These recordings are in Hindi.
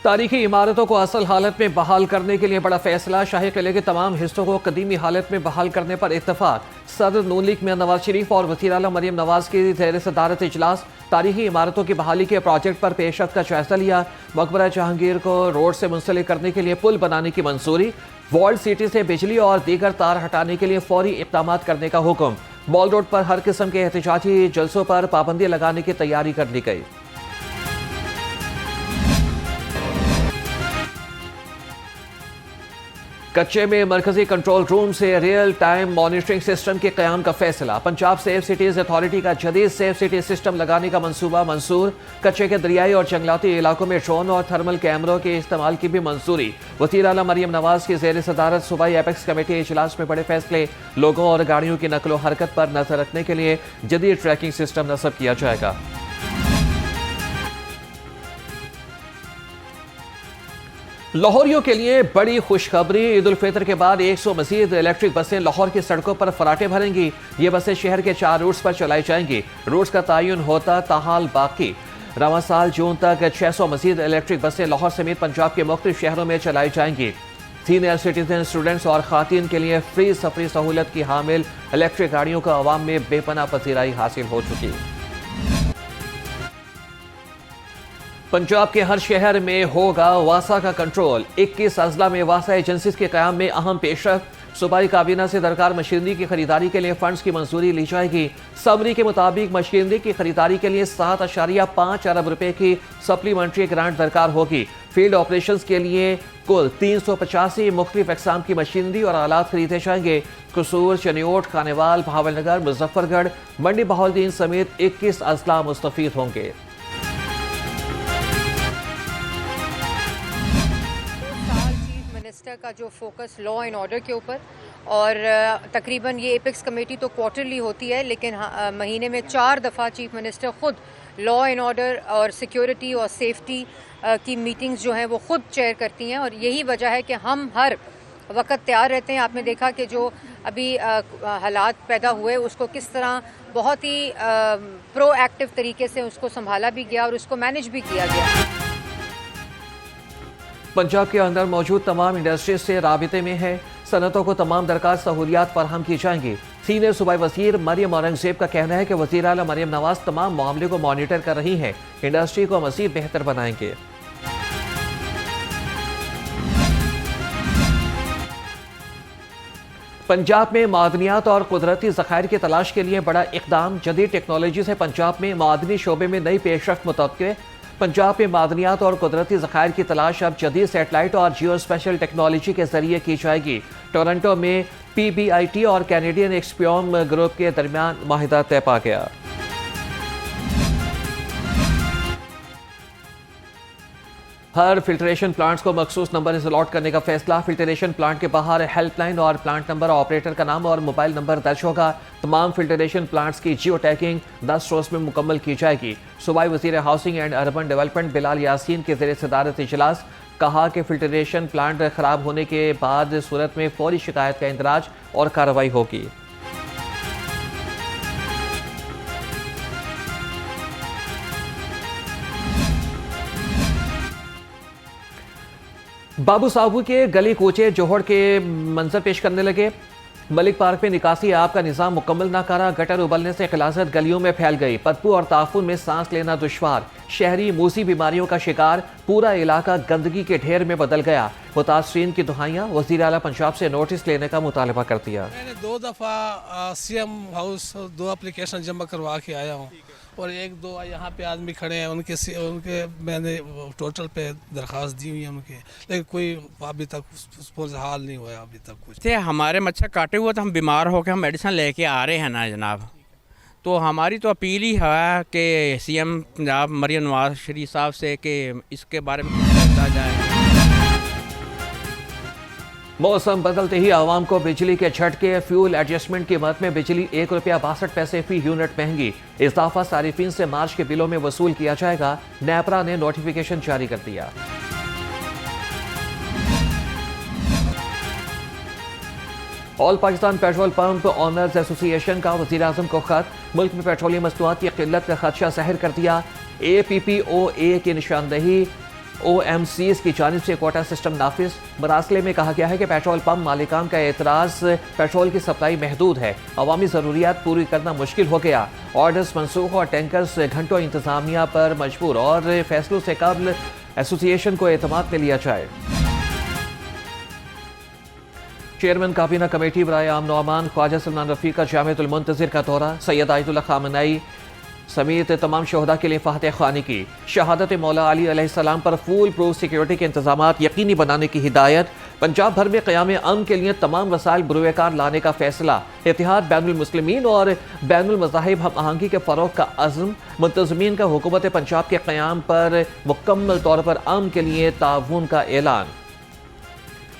तारीखी इमारतों को असल हालत में बहाल करने के लिए बड़ा फैसला। शाही किले के तमाम हिस्सों को कदीमी हालत में बहाल करने पर इत्तफाक। सदर नून लीग में नवाज शरीफ और वज़ीर आला मरियम नवाज की ज़ेर सदारत इजलास। तारीखी इमारतों की बहाली के प्रोजेक्ट पर पेशरफ्त का जायजा लिया। मकबरा जहांगीर को रोड से मुंसलिक करने के लिए पुल बनाने की मंजूरी। वॉल्ड सिटी से बिजली और दीगर तार हटाने के लिए फौरी इक़दाम करने का हुक्म। मॉल रोड पर हर किस्म के एहतजाजी जलसों पर पाबंदी लगाने की तैयारी कर ली गई। कच्चे में मरकजी कंट्रोल रूम से रियल टाइम मॉनिटरिंग सिस्टम के क़याम का फैसला। पंजाब सेफ सिटीज अथॉरिटी का जदीद सेफ सिटी सिस्टम लगाने का मंसूबा मंजूर। कच्चे के दरियाई और जंगलाती इलाकों में ड्रोन और थर्मल कैमरों के इस्तेमाल की भी मंजूरी। वज़ीर आला मरियम नवाज की ज़ेर सदारत सूबाई एपेक्स कमेटी इजलास में बड़े फैसले। लोगों और गाड़ियों की नकलो हरकत पर नजर रखने के लिए जदीद ट्रैकिंग सिस्टम नस्ब किया जाएगा। लाहौरियों के लिए बड़ी खुशखबरी। ईद उल फितर के बाद 100 मजीद इलेक्ट्रिक बसें लाहौर की सड़कों पर फराटे भरेंगी। ये बसें शहर के 4 रूट्स पर चलाई जाएंगी। रूट्स का तयन होता ताहाल बाकी। रवां साल जून तक 600 मजीद इलेक्ट्रिक बसें लाहौर समेत पंजाब के मुख्तलिफ शहरों में चलाई जाएंगी। सीनियर सिटीजन, स्टूडेंट्स और खातीन के लिए फ्री सफरी सहूलत की हामिल इलेक्ट्रिक गाड़ियों को अवाम में बेपनाह पसीराई हासिल हो चुकी। पंजाब के हर शहर में होगा वासा का कंट्रोल। 21 अजला में वासा एजेंसीज के क़याम में अहम पेशरफ्त। सूबाई काबीना से दरकार मशीनरी की खरीदारी के लिए फंड्स की मंजूरी ली जाएगी। समरी के मुताबिक मशीनरी की खरीदारी के लिए 7.5 अरब रुपए की सप्लीमेंट्री ग्रांट दरकार होगी। फील्ड ऑपरेशन के लिए कुल 385 मुख्तलिफ अक़साम की मशीनरी और आलात खरीदे जाएंगे। कसूर, चनियोट, खानेवाल, बहावलनगर, मुजफ्फरगढ़, मंडी बहाउद्दीन समेत 21 अजला मुस्तफीद होंगे। का जो फोकस लॉ एंड ऑर्डर के ऊपर, और तकरीबन ये एपेक्स कमेटी तो क्वार्टरली होती है, लेकिन महीने में 4 दफ़ा चीफ मिनिस्टर ख़ुद लॉ एंड ऑर्डर और सिक्योरिटी और सेफ्टी की मीटिंग्स जो हैं वो ख़ुद चेयर करती हैं। और यही वजह है कि हम हर वक्त तैयार रहते हैं। आपने देखा कि जो अभी हालात पैदा हुए उसको किस तरह बहुत ही प्रोएक्टिव तरीके से उसको संभाला भी गया और उसको मैनेज भी किया गया। पंजाब के अंदर मौजूद तमाम इंडस्ट्रीज से राबिते में है। सनतों को तमाम दरकार सहूलियात फराहम की जाएंगी। सीनियर सूबाई वज़ीर मरियम औरंगज़ेब का कहना है कि वज़ीर आला मरियम नवाज तमाम मामले को मॉनिटर कर रही हैं। इंडस्ट्री को मज़ीद बेहतर बनाएंगे। पंजाब में मादनियात और कुदरती ज़खायर की तलाश के लिए बड़ा इक़दाम। जदीद टेक्नोलॉजी से पंजाब में मादनी शोबे में नई पेशरफ्त मुतवक्किल। पंजाब में मादनियात और कुदरती ज़खायर की तलाश अब जदीद सेटेलाइट और जियो स्पेशल टेक्नोलॉजी के जरिए की जाएगी। टोरंटो में PBIT और कैनेडियन एक्सप्योम ग्रुप के दरमियान माहिदा तय पा गया। हर फिल्ट्रेशन प्लांट्स को मखसूस नंबर अलॉट करने का फैसला। फिल्ट्रेशन प्लांट के बाहर हेल्पलाइन और प्लांट नंबर, ऑपरेटर का नाम और मोबाइल नंबर दर्ज होगा। तमाम फिल्ट्रेशन प्लांट्स की जियो टैगिंग 10 रोज में मुकम्मल की जाएगी। सूबाई वज़ीर housing and urban development Bilal Yasin के ज़ेर सदारत इजलास। कहा कि फिल्ट्रेशन प्लांट खराब होने के बाद सूरत में फौरी शिकायत का इंदराज और कार्रवाई होगी। बाबू साहबू के गली कूचे जोहड़ के मंजर पेश करने लगे। मलिक पार्क में निकासी आब का निज़ाम मुकम्मल न करा। गटर उबलने से खिलासत गलियों में फैल गई। बदबू और ताफुन में सांस लेना दुश्वार। शहरी मूसी बीमारियों का शिकार। पूरा इलाका गंदगी के ढेर में बदल गया। मुतासरीन की दुहाइयाँ। वज़ीर आला पंजाब से नोटिस लेने का मुतालबा कर दिया। मैंने 2 दफ़ा CM हाउस 2 एप्लीकेशन जमा करवा के आया हूँ और 1-2 यहाँ पे आदमी खड़े हैं, उनके मैंने टोटल पे दरख्वास्त दी हुई है उनके, लेकिन कोई अभी तक हाल नहीं हुआ अभी तक कुछ। हमारे मच्छर काटे हुए तो हम बीमार होकर हम मेडिसिन लेके आ रहे हैं ना जनाब। तो हमारी तो अपील ही है कि CM पंजाब मरियम नवाज शरीफ साहब से कि इसके बारे में बताया जाए। मौसम बदलते ही आवाम को बिजली के झटके। फ्यूल एडजस्टमेंट कीमत में बिजली ₹1.62 फी यूनिट महंगी। इजाफा सारिफिन से मार्च के बिलों में वसूल किया जाएगा। नेपरा ने नोटिफिकेशन जारी कर दिया। All Pakistan petrol pump owners association का वज़ीर आज़म को खत। मुल्क में पेट्रोलियम मसनूआत की किल्लत का खदशा ज़ाहिर कर दिया। APPOA की निशानदही OMCs की जानिब से कोटा सिस्टम नाफिज। मरासले में कहा गया है कि पेट्रोल पंप मालिकान का एतराज पेट्रोल की सप्लाई महदूद है, अवामी ज़रूरियात पूरी करना मुश्किल हो गया। ऑर्डर्स मनसूख और टैंकर्स घंटों इंतजामिया पर मजबूर और फैसलों से कबल एसोसिएशन को एतमाद में लिया जाए। चेयरमैन काबीना कमेटी बराए आम नौमान ख्वाजा सलमान रफ़ी का जामिअतुल मुंतज़िर का दौरा। सैयद आयतुल्लाह खामनई समेत तमाम शहदा के लिए फातह ख़्वानी की। शहादत मौला अली अलैहिस्सलाम पर फुल प्रूफ सिक्योरिटी के इंतजाम यकीनी बनाने की हिदायत। पंजाब भर में क़याम अमन के लिए तमाम वसाइल बुरुएकार लाने का फैसला। इत्तेहाद बैनुल मुस्लिमीन और बैनुल मज़ाहिब हम आहंगी के फ़रोग़ का अज़्म। मुंतज़मीन का हुकूमत पंजाब के क़याम पर मुकम्मल तौर पर अमन के लिए ताउन का ऐलान।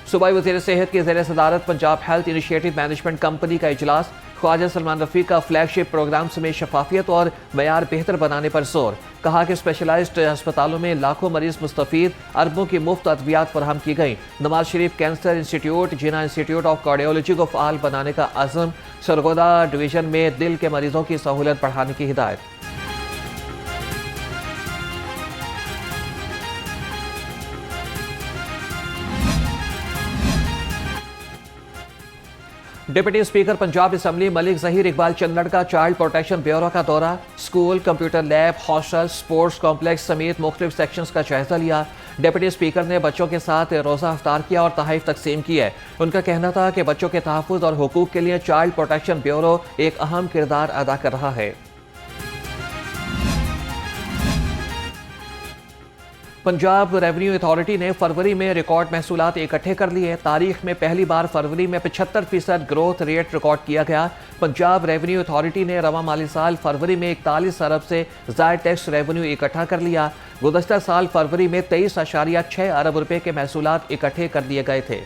सूबाई वज़ीर सेहत की ज़ेर सदारत Punjab health initiative management company का इजलास। ख्वाजा सलमान रफ़ी का फ्लैगशिप प्रोग्राम्स में शफाफियत और मयार बेहतर बनाने पर जोर। कहा कि स्पेशलाइज्ड अस्पतालों में लाखों मरीज मुस्तफ़ीद, अरबों की मुफ्त अद्वियात फराहम की गई। Nawaz Sharif cancer institute, Jinnah institute of cardiology को फ़ाल बनाने का अज़म। सरगोदा डिवीज़न में दिल के मरीजों की सहूलत बढ़ाने की हिदायत। Deputy speaker Punjab assembly Malik Zaheer Iqbal Channar का चाइल्ड प्रोटेक्शन ब्यूरो का दौरा। School, computer lab, hostel, sports complex समेत मुख्तलिफ सेक्शंस का जायजा लिया। डिप्टी स्पीकर ने बच्चों के साथ रोज़ा अफ्तार किया और तहफ़ तकसीम की है। उनका कहना था कि बच्चों के तहफ़्फ़ुज़ और हुकूक के लिए चाइल्ड प्रोटेक्शन ब्यूरो एक अहम किरदार अदा कर रहा है। पंजाब रेवेन्यू अथॉरिटी ने फरवरी में रिकॉर्ड महसूलात इकट्ठे कर लिए। तारीख में पहली बार फरवरी में 75% ग्रोथ रेट रिकॉर्ड किया गया। पंजाब रेवेन्यू अथॉरिटी ने रवा माली साल फरवरी में 41 अरब से ज़ायद टैक्स रेवेन्यू इकट्ठा कर लिया। गुज़श्ता साल फरवरी में 23.6 अरब रुपए के महसूलात इकट्ठे कर लिए गए थे।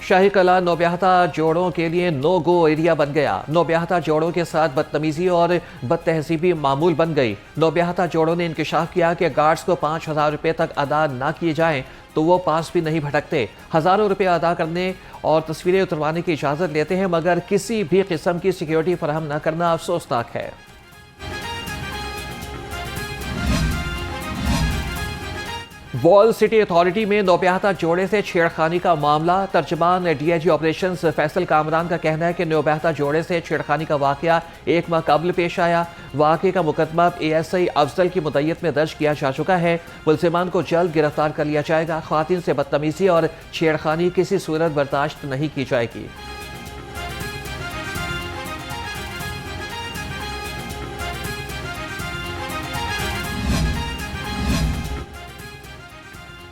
शाही कला नौब्याहता जोड़ों के लिए नो गो एरिया बन गया। नौब्याहता जोड़ों के साथ बदतमीजी और बदतहजीबी मामूल बन गई। नौब्याहता जोड़ों ने इंकशाफ किया कि गार्ड्स को 5,000 रुपये तक अदा ना किए जाएं तो वो पास भी नहीं भटकते। हज़ारों रुपये अदा करने और तस्वीरें उतरवाने की इजाज़त लेते हैं, मगर किसी भी किस्म की सिक्योरिटी फराहम न करना अफसोसनाक है। वॉल सिटी अथॉरिटी में नौब्याहता जोड़े से छेड़खानी का मामला। तर्जमान DIG ऑपरेशंस फैसल कामरान का कहना है कि नौब्याहता जोड़े से छेड़खानी का वाकया 1 माह कबल पेश आया। वाकये का मुकदमा ASI अफजल की मुद्दत में दर्ज किया जा चुका है। मुलजिमान को जल्द गिरफ्तार कर लिया जाएगा। ख्वातीन से बदतमीजी और छेड़खानी किसी सूरत बर्दाश्त नहीं की जाएगी।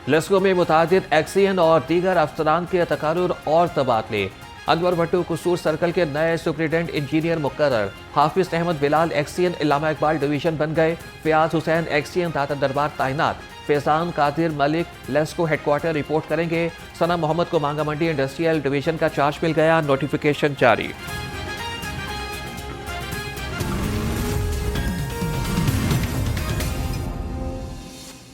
लेस्को में मुतादिद एक्सियन और दीगर अफसरान के तकारुर और तबादले। अनवर भट्टू कसूर सर्कल के नए सुप्रिटेंडेंट इंजीनियर मुकर्रर। हाफिज अहमद बिलाल एक्सियन इलामा इकबाल डिवीजन बन गए। फयाज हुसैन एक्सियन ताता दरबार तैनात। फैजान कादिर मलिक लेस्को हेडक्वार्टर रिपोर्ट करेंगे। सना मोहम्मद को मांगा मंडी इंडस्ट्रियल डिवीजन का चार्ज मिल गया। नोटिफिकेशन जारी।